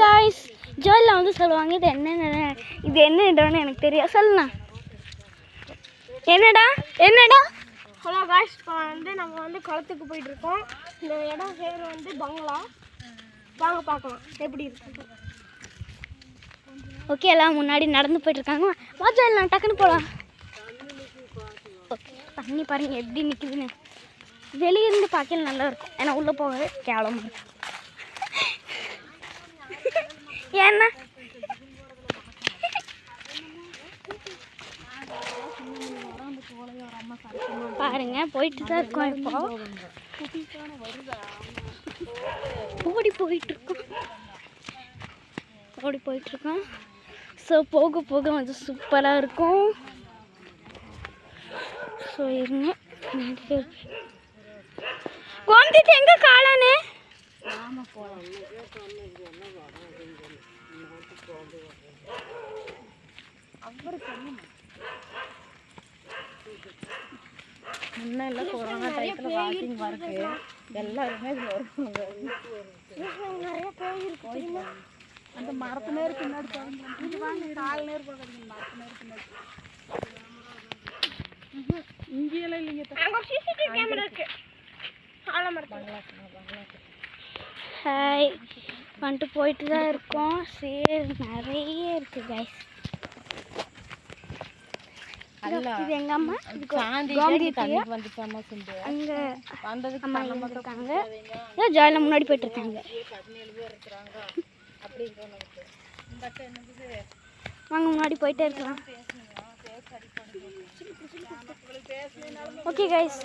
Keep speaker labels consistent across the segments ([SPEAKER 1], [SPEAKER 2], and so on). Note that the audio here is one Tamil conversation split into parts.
[SPEAKER 1] guys, ஜோல்ல வந்து சொல்லுவாங்க இது என்ன இடம்னு எனக்கு தெரியும். சொல்லுண்ணா. என்னடா
[SPEAKER 2] ஹலோ guys, இப்போ வந்து நம்ம வந்து குளத்துக்கு போயிட்டு இருக்கோம். இந்த இடம் பேர் வந்து பங்களா. வாங்க பார்க்கலாம் எப்படி இருக்கு.
[SPEAKER 1] ஓகே, எல்லாம் முன்னாடி நடந்து போயிட்டு இருக்காங்க. வா ஜோல், நான் டக்குன்னு போகலாம். தண்ணி பாருங்க எப்படி நிற்குதுன்னு. வெளியிருந்து பார்க்கல நல்லா இருக்கும், ஏன்னா உள்ளே போகவே கேவலமாக இருக்கும். ஏன்னா பாருங்க போயிட்டு தான் இருக்கோம். இப்போ ஓடி போயிட்டு இருக்கோம். ஸோ போக போக வந்து சூப்பராக இருக்கும். ஸோ இருங்க, கோமதிட்டு எங்க காளானே
[SPEAKER 3] முன்னெல்லாம் கொரோனா டைத்துல வாக்கிங் வரக்கு எல்லாருமே இதுல வருவாங்க.
[SPEAKER 2] நிறைய பேய் இருக்கு.
[SPEAKER 3] அந்த மரத்து நேர் பின்னாடி போறீங்க, வாங்க 4 நேர் போகாதீங்க. மரத்து நேர் பின்னாடி இங்கேயெல்லாம் இல்லைங்க.
[SPEAKER 2] அங்க சிசிடிவி கேமரா இருக்கு.
[SPEAKER 1] ஹாய் வந்துட்டு போயிட்டு தான் இருக்கோம். சரி, நிறைய இருக்கு கைஸ். இது எங்க அம்மா அங்க இருக்காங்க. ஜாலியாக முன்னாடி போயிட்டு இருக்காங்க. வாங்க முன்னாடி போயிட்டே இருக்கலாம். ஓகே கைஸ்,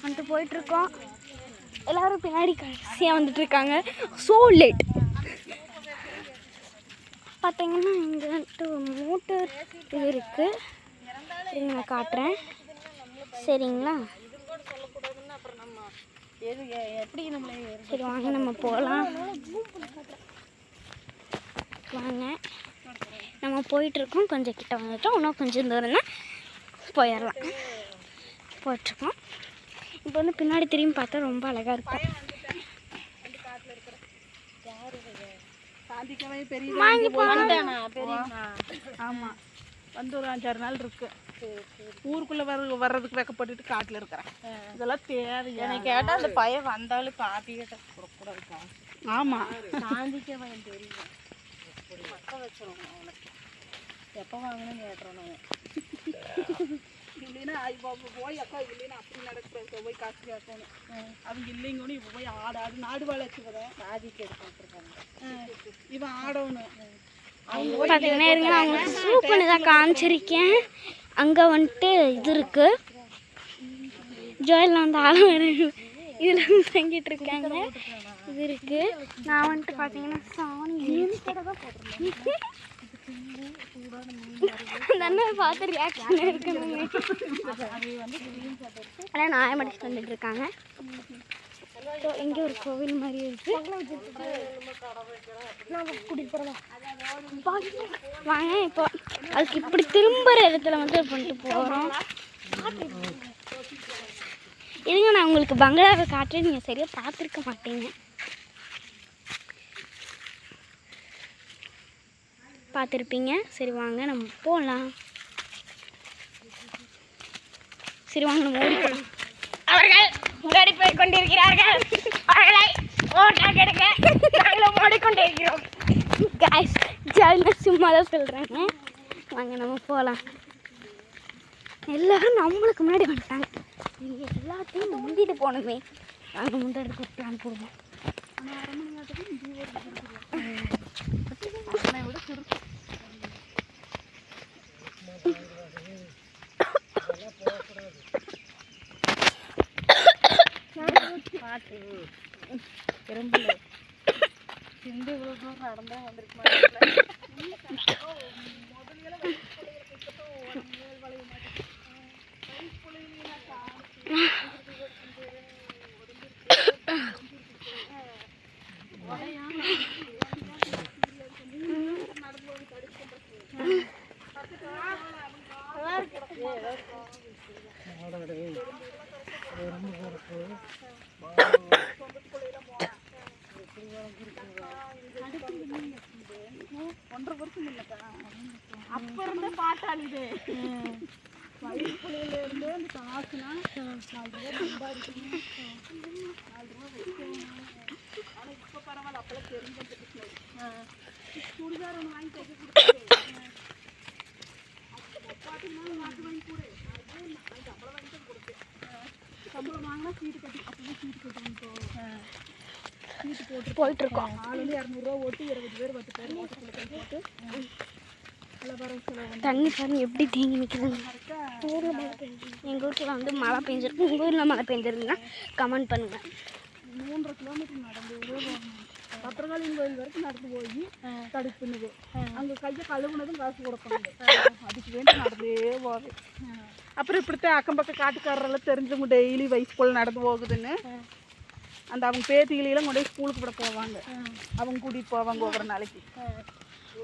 [SPEAKER 1] வந்துட்டு போயிட்டு இருக்கோம். எல்லாரும் பின்னாடி கடைசியாக வந்துட்டு இருக்காங்க. So late. பார்த்தீங்கன்னா இங்கே வந்துட்டு மோட்டர் இது இருக்குது. சரிங்க, நான் காட்டுறேன். சரிங்களா? சரி வாங்க நம்ம போகலாம். வாங்க நம்ம போயிட்டுருக்கோம். கொஞ்சம் கிட்ட வந்துட்டோம், இன்னும் கொஞ்சம் தூரம் தான் போயிடலாம். போயிட்டுருக்கோம். இப்போ வந்து பின்னாடி திரும்பி பார்த்தா ரொம்ப அழகாக இருக்கும்.
[SPEAKER 3] ஆமாம், வந்து ஒரு 5-6 நாள் இருக்கு. ஊருக்குள்ள வர்றதுக்கு வெக்கப்பட்டுட்டு காட்டில் இருக்கிறேன். இதெல்லாம் தேவை. எனக்கு கேட்டால் அந்த பையன் வந்தாலும் காப்பி கேட்ட கொடுக்கூடாது. ஆமாம், சாந்திக்க பையன் தெரியும். பக்கம் வச்சிருவோம் அவனுக்கு. எப்போ வாங்கணும்னு கேட்டுறோம் நாங்கள். இல்லைன்னா போய் அக்கா இல்லைன்னா அப்படி நடக்கிற போய் காசு கேட்கணும். அவங்க இல்லைங்கன்னு இப்போ போய் ஆடு நாடு வாழை வச்சுக்கிறேன். சாதிக்கு எடுத்துருக்காங்க. இவன் ஆடணும்.
[SPEAKER 1] பார்த்தீங்கன்னா இருங்க, நான் உங்களுக்கு சூப் பண்ணி தான் காமிச்சிருக்கேன். அங்கே வந்துட்டு இது இருக்குது. ஜோயில் அந்த ஆளும் இதில் தங்கிட்டு இருக்காங்க. இது இருக்குது. நான் வந்துட்டு பார்த்தீங்கன்னா அந்த பார்த்து ரியாக்ஷன் இருக்கணுங்க. ஆனால் நாயை மடிச்சுட்டு வந்துட்டு இருக்காங்க. ஸோ இங்கே ஒரு கோவில் மாதிரி இருக்குது. வாங்க இப்போ அதுக்கு இப்படி திரும்புகிற இடத்துல வந்து பண்ணிட்டு போகிறோம். இருங்க, நான் உங்களுக்கு பங்களாவை காட்டுறேன். நீங்கள் சரியாக பார்த்துருக்க மாட்டீங்க. பார்த்துருப்பீங்க. சரி வாங்க நம்ம போகலாம். சரி வாங்க நம்ம ஓடி போகலாம்.
[SPEAKER 2] அவர்கள் முன்னாடி போய் கொண்டிருக்கிறார்கள். அவர்களை ஓட்டாக எடுக்க நாங்களும் ஓடிக்கொண்டிருக்கிறோம்.
[SPEAKER 1] கைஸ், ஜாலியாக சும்மா தான் சொல்கிறாங்க. வாங்க நம்ம போகலாம். எல்லாரும் நம்மளுக்கு முன்னாடி வந்துட்டாங்க. நீங்கள் எல்லாத்தையும் முந்திட்டு போகணுமே. நாங்கள் முன்னாடி ஒரு பிளான் போடுவோம்.
[SPEAKER 3] சிந்து இவ்வளோ தூரம் நடந்தா வந்திருக்க மாட்டேன். 1.5 வருஷம் இல்லைக்கா. அப்போ இருந்தே பாட்டாளி இது. வயசு பிள்ளையில இருந்தே இந்த காசுனா 4 ரூபா சம்பாதிக்கணும், 4 ரூபா வைக்கணும். ஆனால் இப்போ பரவாயில்ல, அப்போல்லாம் தெரிஞ்சு சுடிதார் ஒன்று வாங்கி தைக்க கொடுத்தேன். பார்த்தீங்கன்னா மாட்டு வாங்கி கொடு, அது சம்பளம் வாங்கி தான் கொடுத்தேன். சம்பளம் வாங்கினா சீட்டு கட்டி, அப்பவே சீட்டு கட்டணும். சீட்டு போட்டு
[SPEAKER 1] போயிட்டுருக்கோம்.
[SPEAKER 3] ஆளுநர் 200 ரூபா ஓட்டி 20 பேர் 10 பேர் ஓட்டக்குள்ள கை போட்டு நல்லா வர செலவு.
[SPEAKER 1] தண்ணி பாருங்க எப்படி தேங்கி நிற்குதுங்க. எங்கள் வீட்டில் வந்து மழை பெஞ்சிருக்கு. உங்கள் ஊரில் மழை பெஞ்சிருந்தா கமெண்ட் பண்ணுங்கள்.
[SPEAKER 3] 3.5 கிலோமீட்டர் நடந்து பத்திரகாளியம்மன் கோயில் வரைக்கும் நடந்து போய் தடுப்புனுது. அங்கே கையை கழுவுனதும் காசு கொடுப்பாங்க. அதுக்கு வேண்டி நடந்தே போகுது. அப்புறம் இப்படித்தான் அக்கம் பக்கம் காட்டுக்காரெல்லாம் தெரிஞ்சவங்க டெய்லி வயசு போல் நடந்து போகுதுன்னு அந்த அவங்க பேத்திகளெல்லாம் கொண்டு போய் ஸ்கூலுக்கு கூட போவாங்க. அவங்க கூட்டிகிட்டு போவாங்க.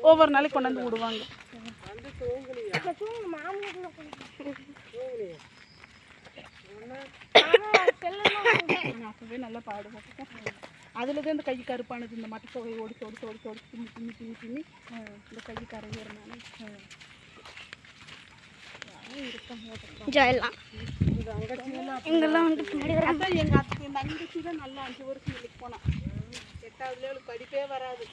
[SPEAKER 3] ஒவ்வொரு நாளைக்கு கொண்டாந்து விடுவாங்க. அப்பவே நல்லா பாடுபட்டேன். அதில் தான் இந்த கை கருப்பானது. இந்த மட்டை தொகை ஓடிச்சு ஓடிச்சு ஓடிச்சு ஓடிச்சு திம்மி திம்மி திம்மி திம்மி இந்த கை கரையிறனால
[SPEAKER 1] ஜாயிலாம் எங்கெல்லாம் வந்து பின்னாடி
[SPEAKER 3] அதான் எங்கள் தங்கச்சி தான் நல்லா 5 வருஷம் வேலைக்கு போனான். 8வது லெவலுக்கு படிப்பே வராது.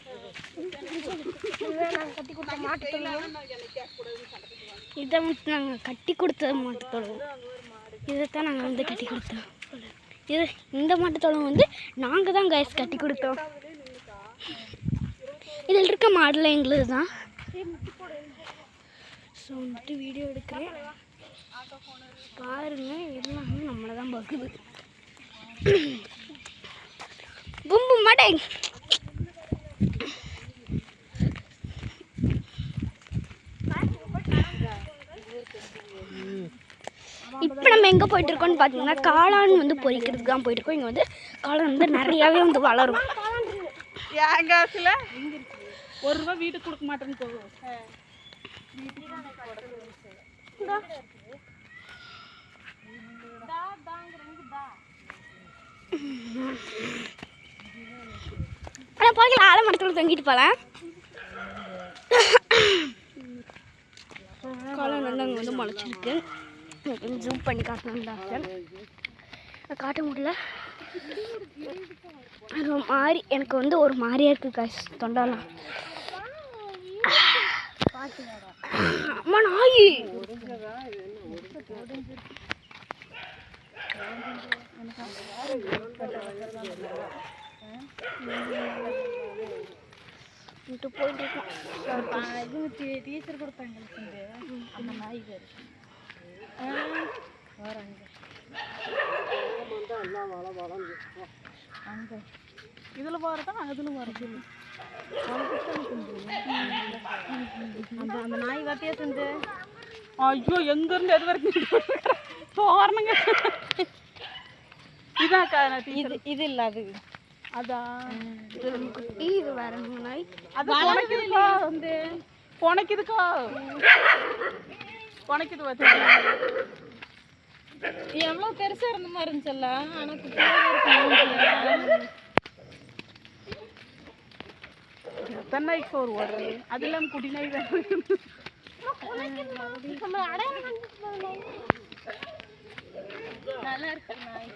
[SPEAKER 1] இதை மட்டும் நாங்கள் கட்டி கொடுத்த மாட்டுத்தொழுவோம். இதைத்தான் நாங்கள் வந்து கட்டி கொடுத்தோம். இது இந்த மாட்டுத்தொழுவம் வந்து நாங்கள் தான் கைஸ் கட்டி கொடுத்தோம். இதில் இருக்க மாடல் எங்களுக்கு தான். ஸோ வந்துட்டு வீடியோ எடுக்கிறேன் பாருங்க. எல்லாமே நம்மளை தான் பார்க்குது. பும்பு மாட்டை இப்போ நம்ம எங்கே போயிட்டுருக்கோம்னு பார்த்தீங்கன்னா காளான் வந்து பொரிக்கிறதுக்கு தான் போயிட்டுருக்கோம். இங்கே வந்து காளான் வந்து நிறையாவே வந்து வளரும்.
[SPEAKER 3] என் காசுல 1 ரூபா வீட்டுக்கு கொடுக்க மாட்டேன்னு போகும்.
[SPEAKER 1] ஆனால் போய்க்கலாம். ஆழ மரத்தில் தொங்கிட்டு போகலாம். காளான் வந்து அங்கே வந்து முளைச்சிருக்கு. எனக்கு ஜூம் பண்ணி காட்டணும்னு ஆசை, காட்ட முடியல. அது மாதிரி எனக்கு வந்து ஒரு மாதிரியா இருக்குது காய்ஸ் தொண்டாலாம். அம்மா நாய்
[SPEAKER 3] டீச்சர் கொடுத்தாங்க அந்த நாய்க்கு வராங்க. அங்கே இதில் வரதா அதில் வருது. அந்த நாய் வார்த்தையா செஞ்சு ஐயோ எங்கேருந்து எது வரைக்கும் தோரணங்க. இதாக்கா இது இல்லை அது அதான்
[SPEAKER 1] இது வேற நாய்.
[SPEAKER 3] அது உனக்குதுக்கா வந்து உனக்குதுக்கா உனக்குது வச்சு எவ்வளோ பெருசாக இருந்த மாதிரி இருந்துச்சல்ல. எனக்கு தென்னாய்க்கு ஒரு ஓடுறது அது இல்லாமல் குடி நாய் தான். நல்லா இருக்கு நாய்.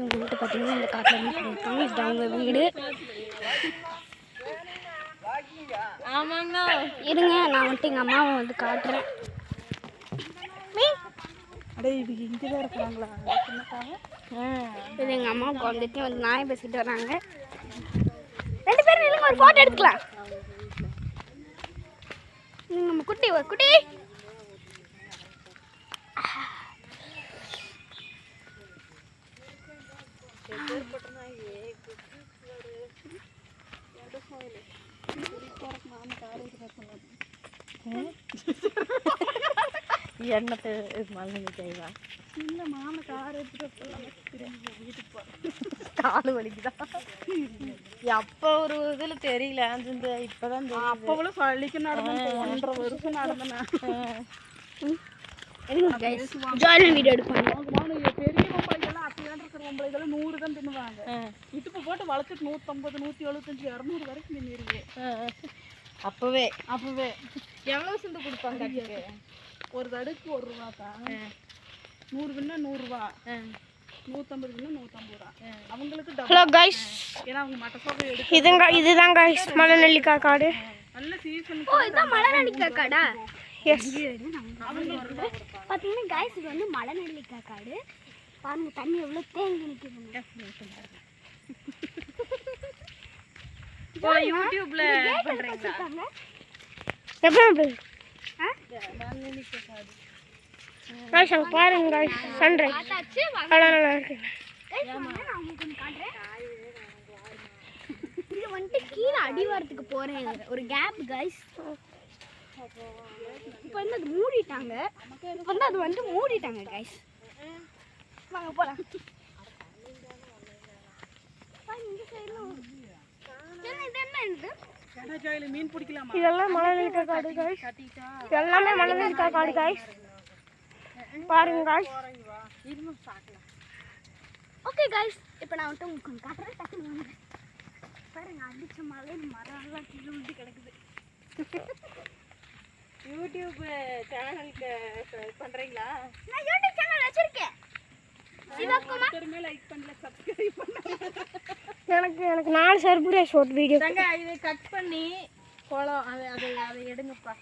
[SPEAKER 1] உங்கள்கிட்ட பார்த்தீங்கன்னா இந்த காட்டில் வீட்டு இது அவங்க வீடு.
[SPEAKER 3] ஆமாங்கண்ணா
[SPEAKER 1] இருங்க நான் வந்துட்டு எங்கள் அம்மாவை வந்து காட்டுறேன்.
[SPEAKER 3] அடே இது இங்கே தான் இருக்கிறாங்களா?
[SPEAKER 1] இது எங்கள் அம்மாவுக்கு வந்துட்டு வந்து நாய் பேசிட்டு வராங்க. 2 பேரும் நில்லுங்க, ஒரு ஃபோட்டோ எடுத்துக்கலாம். நம்ம குட்டி ஒரு குட்டி
[SPEAKER 3] எண்ணத்தை மழை செய்வா இல்லை மாமா கார் எடுத்துட்டு வீட்டுக்கு போகிறேன். காலு வலிக்குதான். அப்போ ஒரு இதில் தெரியல அந்த இப்போதான் அப்போவும் பள்ளிக்கு நடந்தேன். 1.5 வருஷம் நடந்தேன்.
[SPEAKER 1] ஜாயின் வீடியோ எடுப்பாங்க.
[SPEAKER 3] பெரிய பொம்பளைகள்லாம் அப்படிதான் இருக்கிற பொம்பளைகளும் 100 தான் தின்னுவாங்க. இட்டுப்பு போட்டு நாள் வளர்த்துட்டு 150, 175, 200 வரைக்கும் நின்றுருக்கு.
[SPEAKER 2] அப்பவே
[SPEAKER 3] எவ்வளவு சிந்து கொடுப்பாங்க கட்டுக்கு? ஒரு தடுக்கு 1 ரூபாக்கா. 100 வின்னா 100 ரூபா, 150 வின்னா 150 ரூபா. அவங்களுக்கு
[SPEAKER 2] ஹலோ கைஸ்,
[SPEAKER 3] ஏன்னா அவங்க மட்ட சோகை எடுக்க
[SPEAKER 2] இதுதான் கைஸ் மலை நெல்லிக்காய் காடு.
[SPEAKER 3] நல்ல சீசன்.
[SPEAKER 1] இதான் மலை நெல்லிக்காய் காடா? எஸ். பார்த்தீங்கன்னா கைஸ் இது வந்து மலை நெல்லிக்காய் காடு. பாருங்க தண்ணி எவ்வளோ தேங்கி நிற்குது.
[SPEAKER 3] இப்போ யூடியூப்ல பண்றீங்களா?
[SPEAKER 2] எப்படி கைஸ் அங்க பாருங்க கைஸ், சன்ரைஸ் நல்லா இருக்கு.
[SPEAKER 1] இது வந்துட்டு கீழே அடிவாரத்துக்கு போறேன் ஒரு கேப் கைஸ். இப்போ வந்து அது மூடிட்டாங்க. இப்போ வந்து அது வந்து மூடிட்டாங்க கைஸ். வாங்க போலாம்.
[SPEAKER 3] மீன் பிடிக்கலாமா?
[SPEAKER 2] இதெல்லாம் மலை நெல்லிக்காய் காடு கைஸ். எல்லாமே மலை நெல்லிக்காய் காடு கைஸ். பாருங்க கைஸ்.
[SPEAKER 1] ஓகே கைஸ், இப்போ நான் வந்துட்டு உங்களுக்கு காட்டுறேன். டக்குனு வாங்க பாருங்க, அடிச்ச மழை மரம்லாம் கீழே விட்டு கிடக்குது.
[SPEAKER 3] யூடியூப் சேனலுக்கு பண்றீங்களா?
[SPEAKER 1] நான் யூடியூப் சேனல் வச்சிருக்கேன்.
[SPEAKER 3] சிவகுமார் லைக் பண்ணல, சப்ஸ்கிரைப் பண்ணல.
[SPEAKER 2] எனக்கு 4 சர்ப்ரைஸ் வீடியோ.
[SPEAKER 3] இதை கட் பண்ணி குளம் அதை எடுங்கப்பா.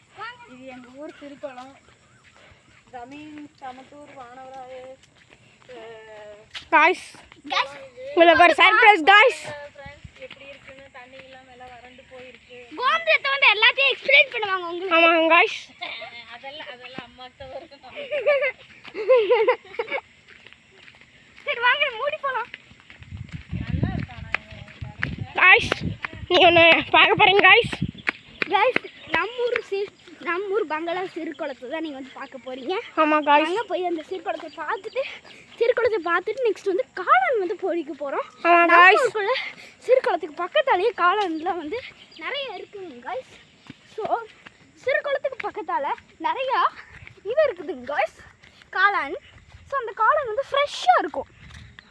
[SPEAKER 3] இது எங்க ஊர் திருக்குளம். ஜமீன் சமத்தூர் வானவராய
[SPEAKER 2] गाइस உங்களுக்கு ஒரு சர்ப்ரைஸ் गाइस.
[SPEAKER 3] எப்படி இருக்குன்னு தண்ணி எல்லாம் எல்லாம் வறண்டு போய் இருக்கு.
[SPEAKER 1] கோமதியத்தை வந்து எல்லாத்தையும் எக்ஸ்பிளைன் பண்ணுவாங்க உங்களுக்கு.
[SPEAKER 2] ஆமாங்க गाइस.
[SPEAKER 3] அதெல்லாம் அம்மாட்ட வரும்.
[SPEAKER 1] சரி வாங்க மூடி போலாம்.
[SPEAKER 3] நல்லா இருக்கானா
[SPEAKER 2] गाइस நீ ஒன்னு பார்க்க போறீங்க गाइस.
[SPEAKER 1] गाइस நம்ம ஊர் பங்களா சிறுகுளத்தை தான் நீங்கள் வந்து பார்க்க போகிறீங்க.
[SPEAKER 2] ஆமாம் गाइस.
[SPEAKER 1] அங்கே போய் அந்த சிறுகுளத்தை பார்த்துட்டு நெக்ஸ்ட் வந்து காளான் வந்து பொறிக்க போகிறோம்.
[SPEAKER 2] ஆமாம் गाइस.
[SPEAKER 1] சிறுகுளத்துக்கு பக்கத்தாலேயே காளான்லாம் வந்து நிறைய இருக்குங்க गाइस. ஸோ சிறுகுளத்துக்கு பக்கத்தால் நிறையா இது இருக்குதுங்க गाइस, காளான். ஸோ அந்த காளான் வந்து ஃப்ரெஷ்ஷாக இருக்கும்.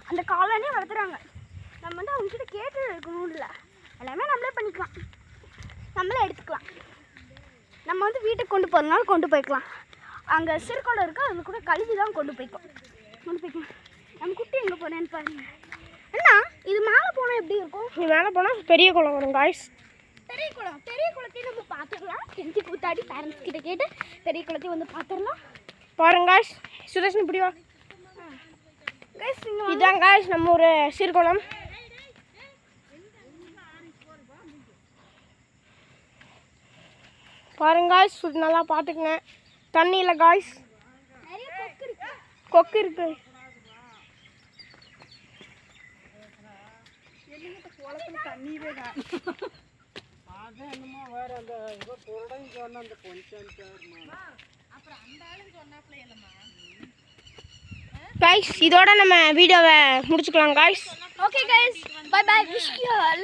[SPEAKER 1] அந்த காளானே வளர்த்துறாங்க. நம்ம வந்து அவங்ககிட்ட கேட்டு இருக்கணும் இல்லை, எல்லாமே நம்மளே பண்ணிக்கலாம், நம்மளே எடுத்துக்கலாம். நம்ம வந்து வீட்டுக்கு கொண்டு போகிறதுனால கொண்டு போய்க்கலாம். அங்கே சிறுகுளம் இருக்குது, அதில் கூட கழுவி தான் கொண்டு போய்க்கலாம். நம்ம குட்டி எங்கே போனேன்னு பாருங்க. என்ன இது மேலே போனால் எப்படி இருக்கும்?
[SPEAKER 2] இது மேலே போனால் பெரிய குளம் வரும் गाइस.
[SPEAKER 1] பெரிய குளத்தையும் நம்ம பார்த்துக்கலாம். கெஞ்சி கூத்தாடி பேரண்ட்ஸ் கிட்ட கேட்டு பெரிய குளத்தையும் வந்து பார்த்துடலாம்.
[SPEAKER 2] பாருங்க गाइस. சுதர்ஷன் இப்படி வா
[SPEAKER 1] गाइस.
[SPEAKER 2] இதான் गाइस நம்ம ஒரு சிறுகுளம். பாருங்க गाइस, நல்லா பார்த்துக்குங்க. தண்ணியில் गाइस
[SPEAKER 1] நிறைய
[SPEAKER 2] கொக்கு இருக்கு.
[SPEAKER 3] தண்ணீரே தான். அது என்னமோ வேற அந்த இவ பொருடையும் சொன்ன அந்த கொஞ்சம் அப்புறம் அந்த ஆளும் சொன்னாப்ல இல்லம்மா.
[SPEAKER 2] गाइस இதோட நம்ம வீடியோவை முடிச்சுக்கலாம் guys.
[SPEAKER 1] Okay guys, bye bye, wish you all.